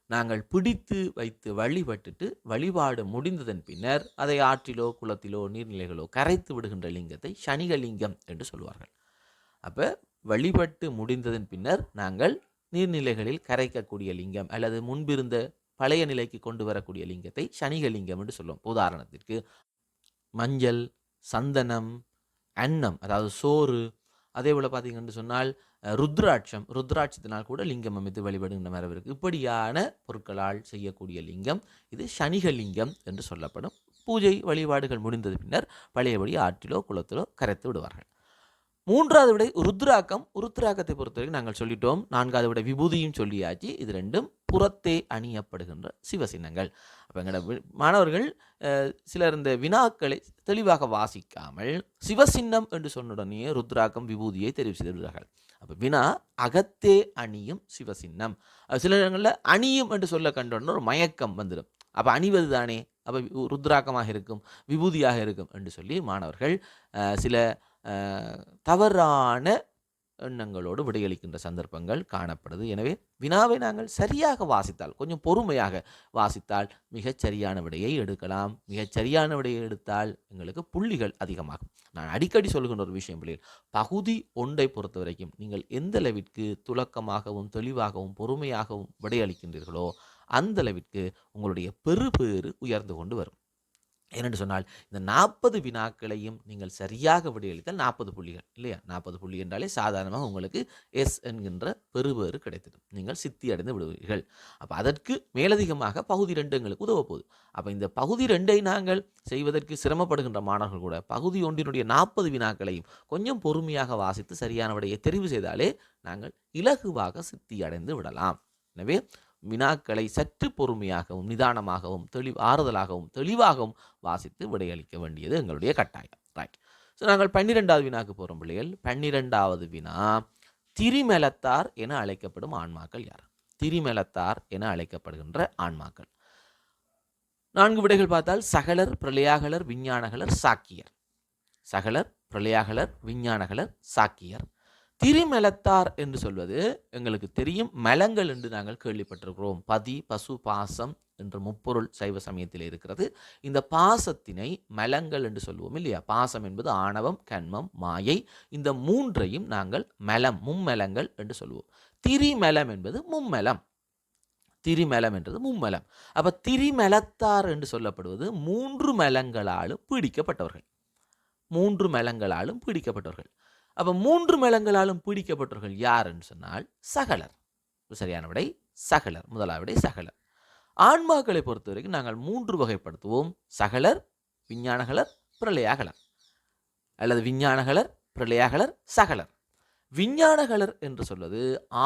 நாங்கள் பிடித்து வைத்து வழிபட்டுட்டு வழிபாடு முடிந்ததன் பின்னர் அதை ஆற்றிலோ குளத்திலோ நீர்நிலைகளோ கரைத்து விடுகின்ற லிங்கத்தை சனிகலிங்கம் என்று சொல்வார்கள். அப்போ வழிபட்டு முடிந்ததன் பின்னர் நாங்கள் நீர்நிலைகளில் கரைக்கக்கூடிய லிங்கம் அல்லது முன்பிருந்த பழைய நிலைக்கு கொண்டு வரக்கூடிய லிங்கத்தை சனிகலிங்கம் என்று சொல்லுவோம். உதாரணத்திற்கு மஞ்சள், சந்தனம், அன்னம் அதாவது சோறு, அதே போல் பார்த்தீங்கன்னு சொன்னால் ருத்ராட்சத்தினால் கூட லிங்கம் அமைத்து வழிபடுகின்ற மரபு இருக்குது. இப்படியான பொருட்களால் செய்யக்கூடிய லிங்கம் இது சனிகலிங்கம் என்று சொல்லப்படும். பூஜை வழிபாடுகள் முடிந்தது பின்னர் பழையபடி ஆற்றிலோ குளத்திலோ கரைத்து விடுவார்கள். 3வது விடை ருத்ராக்கம். ருத்ராக்கத்தை பொறுத்தவரைக்கும் நாங்கள் சொல்லிட்டோம். 4வது விடை விபூதியும் சொல்லியாச்சு. இது 2ம் புறத்தே அணியப்படுகின்ற சிவசின்னங்கள். அப்போ எங்களோட மாணவர்கள் சிலர் இந்த வினாக்களை தெளிவாக வாசிக்காமல் சிவசின்னம் என்று சொன்னுடனே ருத்ராக்கம் விபூதியை தெரிவு செய்திருக்கிறார்கள். அப்போ வினா அகத்தே அணியும் சிவசின்னம். சில இடங்களில் அணியும் என்று சொல்ல கண்டோன்னு ஒரு மயக்கம் வந்துடும். அப்போ அணிவது தானே, அப்போ ருத்ராக்கமாக இருக்கும், விபூதியாக இருக்கும் என்று சொல்லி மாணவர்கள் சில தவறான எண்ணங்களோடு விடையளிக்கின்ற சந்தர்ப்பங்கள் காணப்படுது. எனவே வினாவை நாங்கள் சரியாக வாசித்தால், கொஞ்சம் பொறுமையாக வாசித்தால் மிகச் சரியான விடையை எடுக்கலாம். மிகச் சரியான விடையை எடுத்தால் எங்களுக்கு புள்ளிகள் அதிகமாகும். நான் அடிக்கடி சொல்கின்ற ஒரு விஷயம் பிள்ளைகள், பகுதி ஒன்றை பொறுத்த வரைக்கும் நீங்கள் எந்த அளவிற்கு துலக்கமாகவும் தெளிவாகவும் பொறுமையாகவும் விடையளிக்கின்றீர்களோ அந்த அளவிற்கு உங்களுடைய பெறுபேறு உயர்ந்து கொண்டு வரும். ஏனென்று சொன்னால் இந்த 40 வினாக்களையும் நீங்கள் சரியாக விடையளித்தால் 40 புள்ளிகள் இல்லையா? 40 புள்ளி என்றாலே சாதாரணமாக உங்களுக்கு எஸ் என்கின்ற பெறுபேறு கிடைத்திடும். நீங்கள் சித்தி அடைந்து விடுவீர்கள். அப்போ அதற்கு மேலதிகமாக பகுதி 2 எங்களுக்கு உதவ போகுது. அப்போ இந்த பகுதி 2ஐ நாங்கள் செய்வதற்கு சிரமப்படுகின்ற மாணவர்கள் கூட பகுதி 1னுடைய 40 வினாக்களையும் கொஞ்சம் பொறுமையாக வாசித்து சரியான விடையை தெரிவு செய்தாலே நாங்கள் இலகுவாக சித்தி அடைந்து விடலாம். எனவே வினாக்களை சற்று பொறுமையாகவும் நிதானமாகவும் ஆறுதலாகவும் தெளிவாகவும் வாசித்து விடையளிக்க வேண்டியது எங்களுடைய கட்டாயம். ரைட். ஸோ நாங்கள் 12வது வினாக்கு போகிறோம் பிள்ளைகள். 12வது வினா, திரிமெலத்தார் என அழைக்கப்படும் ஆன்மாக்கள் யார்? திரிமெலத்தார் என அழைக்கப்படுகின்ற ஆன்மாக்கள். 4 விடைகள் பார்த்தால் சகலர், பிரளயாகலர், விஞ்ஞானகலர், சாக்கியர். சகலர், பிரளயாகலர், விஞ்ஞானகலர், சாக்கியர். திரிமெலத்தார் என்று சொல்வது எங்களுக்கு தெரியும், மலங்கள் என்று நாங்கள் கேள்விப்பட்டிருக்கிறோம். பதி, பசு, பாசம் என்ற முப்பொருள் சைவ சமயத்தில் இருக்கிறது. இந்த பாசத்தினை மலங்கள் என்று சொல்லுவோம் இல்லையா? பாசம் என்பது ஆணவம், கண்மம், மாயை. இந்த மூன்றையும் நாங்கள் மலம், மும்மலங்கள் என்று சொல்லுவோம். திரிமலம் என்பது மும்மலம். திரிமலம் என்றது மும்மலம். அப்ப திரிமெலத்தார் என்று சொல்லப்படுவது 3 மலங்களாலும் பீடிக்கப்பட்டவர்கள். 3 மலங்களாலும் பீடிக்கப்பட்டவர்கள். அப்போ 3 மலங்களாலும் பீடிக்கப்பட்டவர்கள் யார் என்று சொன்னால் சகலர். சரியான விடை சகலர். முதலாவது விடை சகலர். ஆன்மாக்களை பொறுத்த வரைக்கும் நாங்கள் 3 வகைப்படுத்துவோம். சகலர், விஞ்ஞானகலர், பிரளயாகலர். அல்லது விஞ்ஞானகலர், பிரளயாகலர், சகலர். விஞ்ஞானகலர் என்று சொல்வது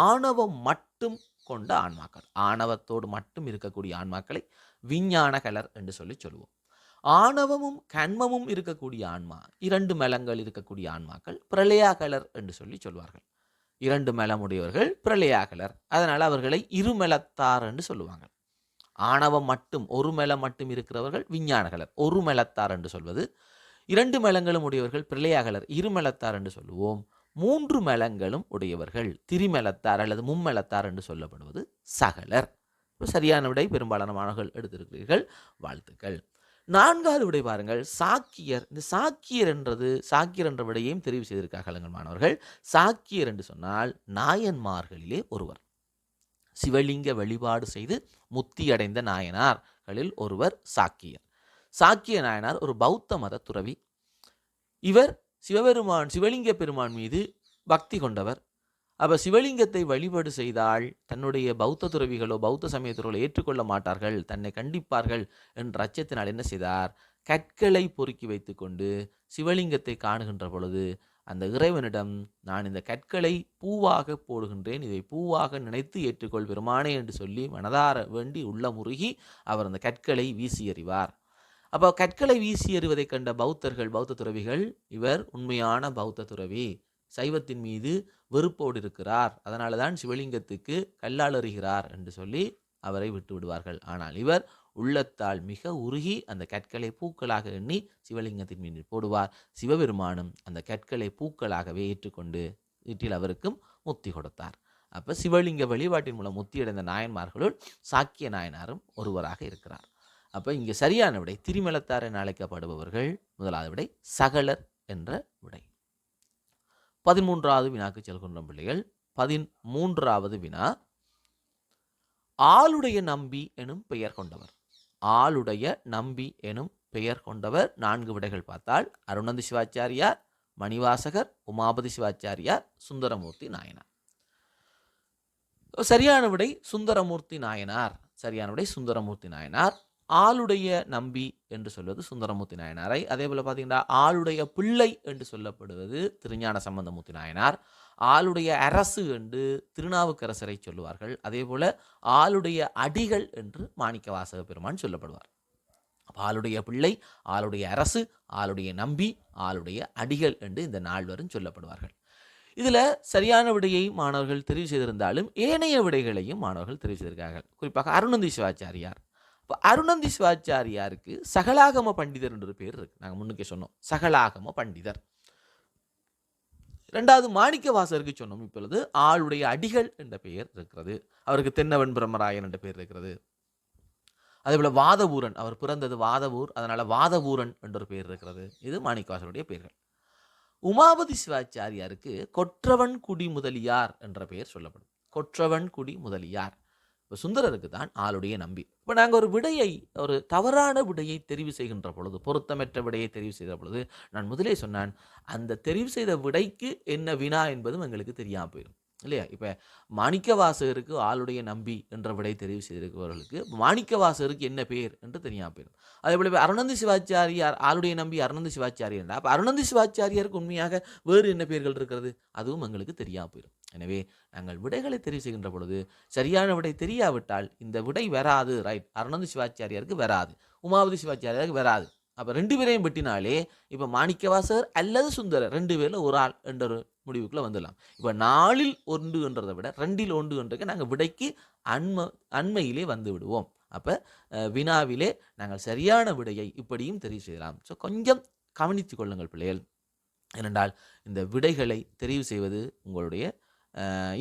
ஆணவம் மட்டும் கொண்ட ஆன்மாக்கள். ஆணவத்தோடு மட்டும் இருக்கக்கூடிய ஆன்மாக்களை விஞ்ஞானகலர் என்று சொல்லுவோம். ஆணவமும் கண்மமும் இருக்கக்கூடிய ஆன்மா, 2 மலங்கள் இருக்கக்கூடிய ஆன்மாக்கள் பிரளயாகலர் என்று சொல்வார்கள். 2 மலமுடையவர்கள் பிரளயாகலர். அதனால் அவர்களை இருமலத்தார் என்று சொல்லுவாங்க. ஆணவம் மட்டும், ஒரு மலம் மட்டும் இருக்கிறவர்கள் விஞ்ஞானகலர், ஒரு மலத்தார் என்று சொல்வது. 2 மலங்களும் உடையவர்கள் பிரளயாகலர், இருமலத்தார் என்று சொல்லுவோம். 3 மலங்களும் உடையவர்கள் திரிமலத்தார் அல்லது மும்மலத்தார் என்று சொல்லப்படுவது சகலர். சரியான விடை பெரும்பாலான மாணவர்கள் எடுத்திருக்கிறீர்கள். வாழ்த்துக்கள். 4வது விடை பாருங்கள், சாக்கியர். இந்த சாக்கியர் என்ற விடையையும் தெரிவு செய்திருக்கார்கள் மாணவர்கள். சாக்கியர் என்று சொன்னால் நாயன்மார்களிலே ஒருவர். சிவலிங்க வழிபாடு செய்து முத்தியடைந்த நாயனார்களில் ஒருவர் சாக்கியர். சாக்கிய நாயனார் ஒரு பௌத்த மத துறவி. இவர் சிவலிங்க பெருமான் மீது பக்தி கொண்டவர். அப்போ சிவலிங்கத்தை வழிபாடு செய்தால் தன்னுடைய பௌத்த துறவிகளோ பௌத்த சமயத்திலோ ஏற்றுக்கொள்ள மாட்டார்கள், தன்னை கண்டிப்பார்கள் என்ற அச்சத்தினால் என்ன செய்தார்? கற்களை பொறுக்கி வைத்து கொண்டு சிவலிங்கத்தை காணுகின்ற பொழுது அந்த இறைவனிடம், நான் இந்த கற்களை பூவாக போடுகின்றேன், இதை பூவாக நினைத்து ஏற்றுக்கொள் பெருமானே என்று சொல்லி மனதார வேண்டி உள்ள முருகி அவர் அந்த கற்களை வீசி எறிவார். அப்போ கற்களை வீசி எறிவதை கண்ட பௌத்த துறவிகள், இவர் உண்மையான பௌத்த துறவி, சைவத்தின் மீது வெறுப்போடு இருக்கிறார், அதனால தான் சிவலிங்கத்துக்கு கல்லால் எறிகிறார் என்று சொல்லி அவரை விட்டு விடுவார்கள். ஆனால் இவர் உள்ளத்தால் மிக உருகி அந்த கற்களை பூக்களாக எண்ணி சிவலிங்கத்தின் மீது போடுவார். சிவபெருமானும் அந்த கற்களை பூக்களாகவே ஏற்றுக்கொண்டு வீட்டில் அவருக்கும் முத்தி கொடுத்தார். அப்போ சிவலிங்க வழிபாட்டின் மூலம் முத்தியடைந்த நாயன்மார்களுள் சாக்கிய நாயனாரும் ஒருவராக இருக்கிறார். அப்போ இங்கே சரியான விடை திரிமலத்தார் என அழைக்கப்படுபவர்கள். முதலாவது விடை சகலர் என்ற விடை. 13வது வினாக்கு செல்கின்ற பிள்ளைகள். 13வது வினா, ஆளுடைய நம்பி எனும் பெயர் கொண்டவர். ஆளுடைய நம்பி எனும் பெயர் கொண்டவர். 4 விடைகள் பார்த்தால் அருணந்தி சிவாச்சாரியார், மணிவாசகர், உமாபதி சிவாச்சாரியார், சுந்தரமூர்த்தி நாயனார். சரியான விடை சுந்தரமூர்த்தி நாயனார். சரியான விடை சுந்தரமூர்த்தி நாயனார். ஆளுடைய நம்பி என்று சொல்வது சுந்தரமூர்த்தி நாயனாரை. அதே போல பார்த்தீங்கன்னா ஆளுடைய பிள்ளை என்று சொல்லப்படுவது திருஞான சம்பந்தமூர்த்தி நாயனார். ஆளுடைய அரசு என்று திருநாவுக்கரசரை சொல்லுவார்கள். அதே போல ஆளுடைய அடிகள் என்று மாணிக்கவாசக பெருமான் சொல்லப்படுவார். ஆளுடைய பிள்ளை, ஆளுடைய அரசு, ஆளுடைய நம்பி, ஆளுடைய அடிகள் என்று இந்த 4 சொல்லப்படுவார்கள். இதில் சரியான விடையை மாணவர்கள் தெரிவு செய்திருந்தாலும் ஏனைய விடைகளையும் மாணவர்கள் தெரிவு செய்திருக்கார்கள். குறிப்பாக அருணந்தி சிவாச்சாரியார். இப்போ அருணந்தி சிவாச்சாரியாருக்கு சகலாகம பண்டிதர் என்ற பேர் இருக்கு. நாங்கள் முன்னுக்கே சொன்னோம், சகலாகம பண்டிதர். இரண்டாவது மாணிக்கவாசகருக்கு சொன்னோம் இப்பொழுது ஆளுடைய அடிகள் என்ற பெயர் இருக்கிறது. அவருக்கு தென்னவன் பிரம்மராயன் என்ற பெயர் இருக்கிறது. அதேபோல வாதவூரன், அவர் பிறந்தது வாதவூர், அதனால வாதவூரன் என்ற ஒரு பெயர் இருக்கிறது. இது மாணிக்கவாசகருடைய பெயர்கள். உமாபதி சிவாச்சாரியாருக்கு கொற்றவன் குடி முதலியார் என்ற பெயர் சொல்லப்படும். கொற்றவன் குடி முதலியார். இப்போ சுந்தரருக்கு தான் ஆளுடைய நம்பி. இப்போ நாங்கள் ஒரு விடையை, ஒரு தவறான விடையை தெரிவு செய்கின்ற பொழுது, பொருத்தமற்ற விடையை தெரிவு செய்த பொழுது, நான் முதலே சொன்னான், அந்த தெரிவு செய்த விடைக்கு என்ன வினா என்பதும் எங்களுக்கு தெரியாமல் போயிடும் இல்லையா? இப்போ மாணிக்கவாசகருக்கு ஆளுடைய நம்பி என்ற விடை தெரிவு செய்திருக்கிறவர்களுக்கு மாணிக்கவாசகருக்கு என்ன பேர் என்று தெரியாமல் போயிடும். அதேபோல அருணந்தி சிவாச்சாரியார் ஆளுடைய நம்பி அருணந்தி சிவாச்சாரியார், அப்போ அருணந்தி சிவாச்சாரியாருக்கு உண்மையாக வேறு என்ன பேர்கள் இருக்கிறது அதுவும் எங்களுக்கு தெரியாமல் போயிடும். எனவே நாங்கள் விடைகளை தெரிவு செய்கின்ற பொழுது சரியான விடை தெரியாவிட்டால் இந்த விடை வராது, ரைட், அருணந்தி சிவாச்சாரியாருக்கு வராது, உமாபதி சிவாச்சாரியாருக்கு வராது. அப்போ ரெண்டு பேரையும் வெட்டினாலே இப்போ மாணிக்கவாசகர் அல்லது சுந்தரர் ரெண்டு பேரில் ஒரு ஆள் என்ற ஒரு முடிவுக்குள்ளே வந்துடலாம். இப்போ 4ல் 1 என்றதை விட 2ல் 1 என்றதுக்கு நாங்கள் விடைக்கு அண்மையிலே வந்து விடுவோம். அப்போ வினாவிலே நாங்கள் சரியான விடையை இப்படியும் தெரிவு செய்யலாம். ஸோ கொஞ்சம் கவனித்து கொள்ளுங்கள் பிள்ளைகள். ஏனென்றால் இந்த விடைகளை தெரிவு செய்வது உங்களுடைய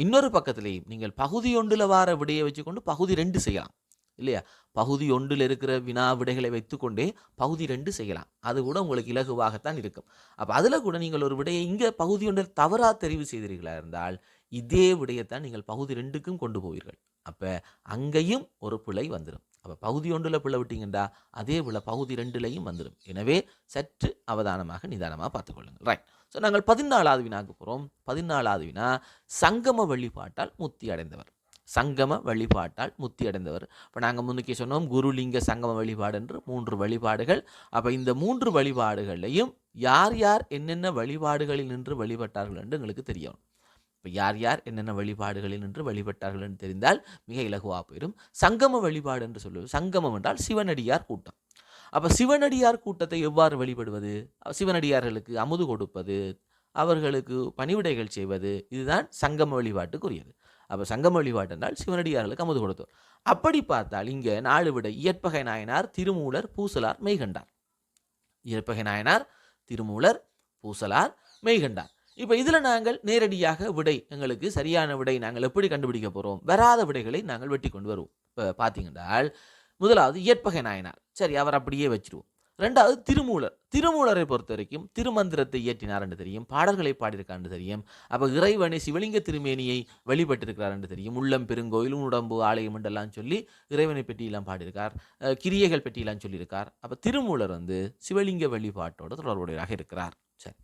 இன்னொரு பக்கத்திலேயும் நீங்கள் பகுதி 1ல் வார விடையை வச்சுக்கொண்டு பகுதி 2 செய்யலாம் இல்லையா? பகுதி 1ல் இருக்கிற வினா விடைகளை வைத்துக்கொண்டே பகுதி 2 செய்யலாம். அது கூட உங்களுக்கு இலகுவாகத்தான் இருக்கும். அப்போ அதில் கூட நீங்கள் ஒரு விடையை இங்கே பகுதி 1ல் தவறாக தெரிவு செய்தீர்களா இருந்தால் இதே விடையைத்தான் நீங்கள் பகுதி 2க்கும் கொண்டு போவீர்கள். அப்போ அங்கேயும் ஒரு பிழை வந்துடும். அப்போ பகுதி 1ல் பிழை விட்டீங்கன்னா அதே பிழை பகுதி 2லையும் வந்துடும். எனவே சற்று அவதானமாக நிதானமாக பார்த்துக்கொள்ளுங்கள். ரைட். ஸோ நாங்கள் 14வது வினாக்கு போகிறோம். 14வது வினா, சங்கம வழிபாட்டால் முத்தி அடைந்தவர். சங்கம வழிபாட்டால் முத்தி அடைந்தவர். இப்போ நாங்கள் முன்னுக்கே சொன்னோம் குருலிங்க சங்கம வழிபாடு என்று 3 வழிபாடுகள். அப்போ இந்த 3 வழிபாடுகளையும் யார் யார் என்னென்ன வழிபாடுகளில் நின்று வழிபட்டார்கள் என்று எங்களுக்கு தெரியும். இப்போ யார் யார் என்னென்ன வழிபாடுகளில் நின்று வழிபட்டார்கள் என்று தெரிந்தால் மிக இலகுவாக போயிடும். சங்கம வழிபாடு என்று சொல்லுவது, சங்கமம் என்றால் சிவனடியார் கூட்டம். அப்போ சிவனடியார் கூட்டத்தை எவ்வாறு வழிபடுவது? சிவனடியார்களுக்கு அமுது கொடுப்பது, அவர்களுக்கு பணிவிடைகள் செய்வது, இதுதான் சங்கம வழிபாட்டுக்குரியது. அப்போ சங்கம வழிபாட்டு என்றால் சிவனடியார்களுக்கு அமுது கொடுத்தோர். அப்படி பார்த்தால் இங்கே 4 விடை இயற்பகை நாயனார், திருமூலர், பூசலார், மெய்கண்டார். இயற்பகை நாயனார், திருமூலர், பூசலார், மெய்கண்டார். இப்போ இதில் நாங்கள் நேரடியாக விடை, எங்களுக்கு சரியான விடை நாங்கள் எப்படி கண்டுபிடிக்க போகிறோம்? வராத விடைகளை நாங்கள் வெட்டி கொண்டு வருவோம். இப்போ பார்த்தீங்கன்றால் முதலாவது இயற்பகை நாயனார், சரி, அவர் அப்படியே வச்சிருவோம். ரெண்டாவது திருமூலர். திருமூலரை பொறுத்த வரைக்கும் திருமந்திரத்தை இயற்றினார் என்று தெரியும், பாடல்களை பாடியிருக்கார் என்று தெரியும். அப்போ இறைவனை சிவலிங்க திருமேனியை வழிபட்டிருக்கிறார் என்று தெரியும். உள்ளம் பெருங்கோயில், உடம்பு ஆலயம் என்றெல்லாம் சொல்லி இறைவனை பற்றியெல்லாம் பாடியிருக்கார், கிரியைகள் பற்றியெல்லாம் சொல்லியிருக்கார். அப்போ திருமூலர் சிவலிங்க வழிபாட்டோடு தொடர்புடையதாக இருக்கிறார். சரி.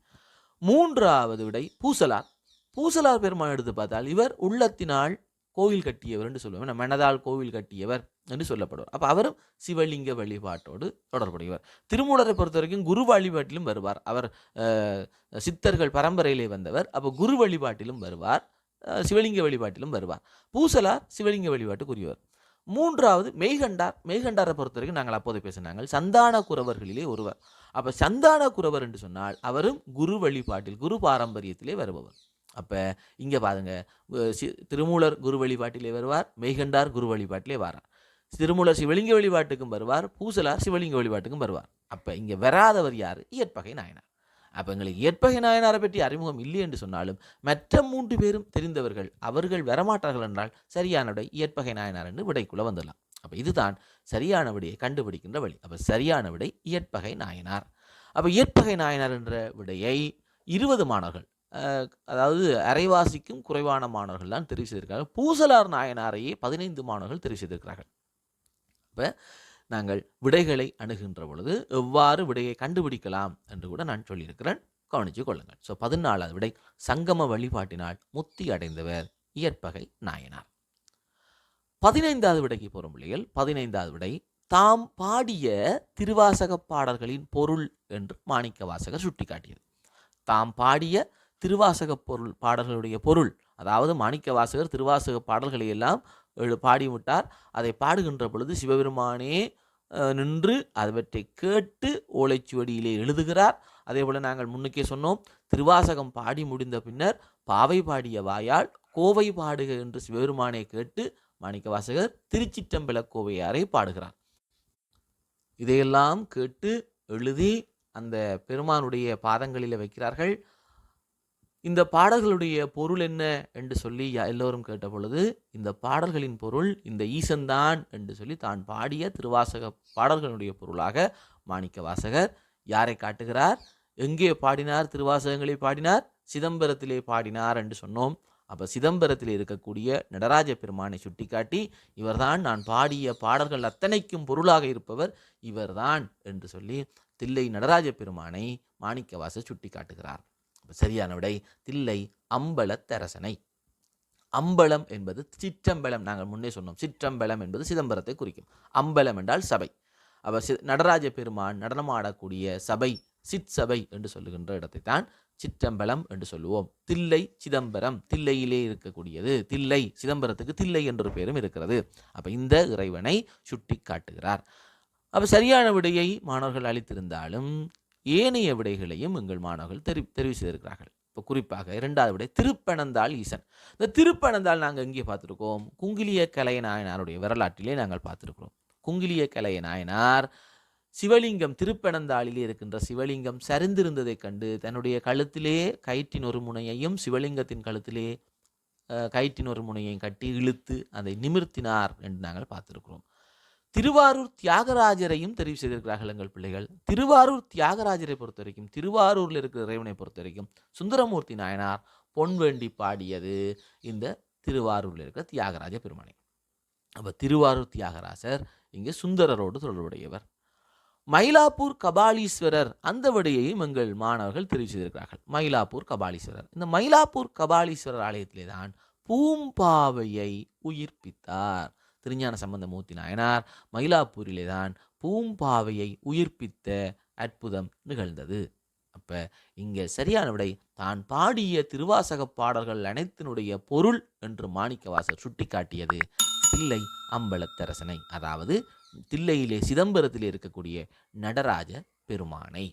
3வது விடை பூசலார். பூசலார் பெருமான் எடுத்து பார்த்தால் இவர் உள்ளத்தினால் கோவில் கட்டியவர் என்று சொல்லுவார், மனதால் கோவில் கட்டியவர் என்று சொல்லப்படுவார். அப்போ அவரும் சிவலிங்க வழிபாட்டோடு தொடர்புடையவர். திருமூலரை பொறுத்த வரைக்கும் குரு வழிபாட்டிலும் வருவார். அவர் சித்தர்கள் பரம்பரையிலே வந்தவர். அப்போ குரு வழிபாட்டிலும் வருவார், சிவலிங்க வழிபாட்டிலும் வருவார். பூசலார் சிவலிங்க வழிபாட்டுக்குரியவர். 3வது மெய்கண்டார். மெய்கண்டாரை பொறுத்த வரைக்கும் நாங்கள் அப்போது பேசினாங்க சந்தான குறவர்களிலே ஒருவர். அப்போ சந்தான குறவர் என்று சொன்னால் அவரும் குரு வழிபாட்டில், குரு பாரம்பரியத்திலே வருபவர். அப்போ இங்கே பாருங்க, திருமூலர் குரு வழிபாட்டிலே வருவார், மெய்கண்டார் குரு வழிபாட்டிலே வரார். திருமூலர் சிவலிங்க வழிபாட்டுக்கும் வருவார், பூசலார் சிவலிங்க வழிபாட்டுக்கும் வருவார். அப்போ இங்கே வராதவர் யார்? இயற்பகை நாயனார். அப்போ எங்களுக்கு இயற்பகை நாயனாரை பற்றி அறிமுகம் இல்லை என்று சொன்னாலும் மற்ற 3 பேரும் தெரிந்தவர்கள், அவர்கள் வரமாட்டார்கள் என்றால் சரியான விடை இயற்பகை நாயனார் என்று விடைக்குள்ளே வந்துடலாம். அப்போ இதுதான் சரியான விடையை கண்டுபிடிக்கின்ற வழி. அப்போ சரியான விடை இயற்பகை நாயனார். அப்போ இயற்பகை நாயனார் என்ற விடையை 20 மாணவர்கள், அதாவது அரைவாசிக்கும் குறைவான மாணவர்கள் தான் தெரிவு செய்திருக்கிறார்கள். பூசலார் நாயனாரையே 15 மாணவர்கள் தெரிவு செய்திருக்கிறார்கள். இப்போ நாங்கள் விடைகளை அணுகின்ற பொழுது எவ்வாறு விடையை கண்டுபிடிக்கலாம் என்று கூட நான் சொல்லியிருக்கிறேன், கவனித்து கொள்ளுங்கள். ஸோ 14வது விடை சங்கம வழிபாட்டினால் முத்தி அடைந்தவர் இயற்பகை நாயனார். 15வது விடைக்கு போகிற பிள்ளைகள். 15வது விடை தாம் பாடிய திருவாசக பாடல்களின் பொருள் என்று மாணிக்கவாசகர் சுட்டிக்காட்டியது. தாம் பாடிய திருவாசக பொருள், பாடல்களுடைய பொருள், அதாவது மாணிக்கவாசகர் திருவாசக பாடல்களை எல்லாம் பாடிவிட்டார். அதை பாடுகின்ற பொழுது சிவபெருமானே நின்று அவற்றை கேட்டு ஓலைச்சுவடியிலே எழுதுகிறார். அதே போல் நாங்கள் முன்னுக்கே சொன்னோம், திருவாசகம் பாடி முடிந்த பின்னர் பாவை பாடிய வாயால் கோவை பாடுக என்று சிவபெருமானை கேட்டு மாணிக்கவாசகர் திருச்சிற்றம்பல கோவையாரை பாடுகிறார். இதையெல்லாம் கேட்டு எழுதி அந்த பெருமானுடைய பாதங்களில் வைக்கிறார்கள். இந்த பாடல்களுடைய பொருள் என்ன என்று சொல்லி எல்லோரும் கேட்ட பொழுது, இந்த பாடல்களின் பொருள் இந்த ஈசன்தான் என்று சொல்லி தான் பாடிய திருவாசக பாடல்களுடைய பொருளாக மாணிக்க வாசகர் யாரை காட்டுகிறார்? எங்கே பாடினார்? திருவாசகங்களை பாடினார், சிதம்பரத்திலே பாடினார் என்று சொன்னோம். அப்போ சிதம்பரத்தில் இருக்கக்கூடிய நடராஜ பெருமானை சுட்டிக்காட்டி, இவர்தான் நான் பாடிய பாடல்கள் அத்தனைக்கும் பொருளாக இருப்பவர் இவர்தான் என்று சொல்லி தில்லை நடராஜ பெருமானை மாணிக்கவாசகர் சுட்டி காட்டுகிறார். சரியான விடை தில்லை அம்பலத்தரசனை. அம்பலம் என்பது சிற்றம்பலம். நாங்கள் முன்னே சொன்னோம், சிற்றம்பலம் என்பது சிதம்பரத்தை குறிக்கும். அம்பலம் என்றால் சபை. அவர் நடராஜ பெருமான் நடனமாடக்கூடிய சபை, சிற்சபை என்று சொல்லுகின்ற இடத்தை தான் சிற்றம்பலம் என்று சொல்லுவோம். தில்லை சிதம்பரம், தில்லையிலே இருக்கக்கூடியது. தில்லை, சிதம்பரத்துக்கு தில்லை என்ற பெயரும் இருக்கிறது. அப்போ இந்த இறைவனை சுட்டி காட்டுகிறார். அப்போ சரியான விடையை மாணவர்கள் அளித்திருந்தாலும் ஏனைய விடைகளையும் எங்கள் மாணவர்கள் தெரிவு செய்திருக்கிறார்கள். இப்போ குறிப்பாக 2வது விடை திருப்பனந்தாள் ஈசன். இந்த திருப்பனந்தாள் நாங்கள் எங்கே பார்த்துருக்கோம்? குங்கிலிய கலைய நாயனாருடைய வரலாற்றிலே நாங்கள் பார்த்துருக்கிறோம். குங்கிலிய கலைய நாயனார் சிவலிங்கம், திருப்பனந்தாளிலே இருக்கின்ற சிவலிங்கம் சரிந்திருந்ததை கண்டு தன்னுடைய கழுத்திலே கயிற்றின் ஒரு முனையையும் சிவலிங்கத்தின் கழுத்திலே கயிற்றின் ஒரு முனையையும் கட்டி இழுத்து அதை நிமிர்த்தினார் என்று நாங்கள் பார்த்திருக்கிறோம். திருவாரூர் தியாகராஜரையும் தெரிவு செய்திருக்கிறார்கள் எங்கள் பிள்ளைகள். திருவாரூர் தியாகராஜரை பொறுத்த வரைக்கும், திருவாரூரில் இருக்கிற இறைவனை பொறுத்த வரைக்கும் சுந்தரமூர்த்தி நாயனார் பொன் வேண்டி பாடியது இந்த திருவாரூரில் இருக்கிற தியாகராஜ பெருமானை. அப்போ திருவாரூர் தியாகராஜர் இங்கே சுந்தரரோடு தொடர்புடையவர். மயிலாப்பூர் கபாலீஸ்வரர், அந்த விடையையும் எங்கள் மாணவர்கள் தெரிவு செய்திருக்கிறார்கள். மயிலாப்பூர் கபாலீஸ்வரர். இந்த மயிலாப்பூர் கபாலீஸ்வரர் ஆலயத்திலே தான் பூம்பாவையை உயிர்ப்பித்தார் திருஞான சம்பந்தமூர்த்தி நாயனார். மயிலாப்பூரிலே தான் பூம்பாவையை உயிர்ப்பித்த அற்புதம் நிகழ்ந்தது. அப்போ இங்கே சரியான விடை தான் பாடிய திருவாசக பாடல்கள் அனைத்தினுடைய பொருள் என்று மாணிக்கவாசகர் சுட்டிக்காட்டியது தில்லை அம்பலத்தரசனை, அதாவது தில்லையிலே சிதம்பரத்திலே இருக்கக்கூடிய நடராஜ பெருமானை.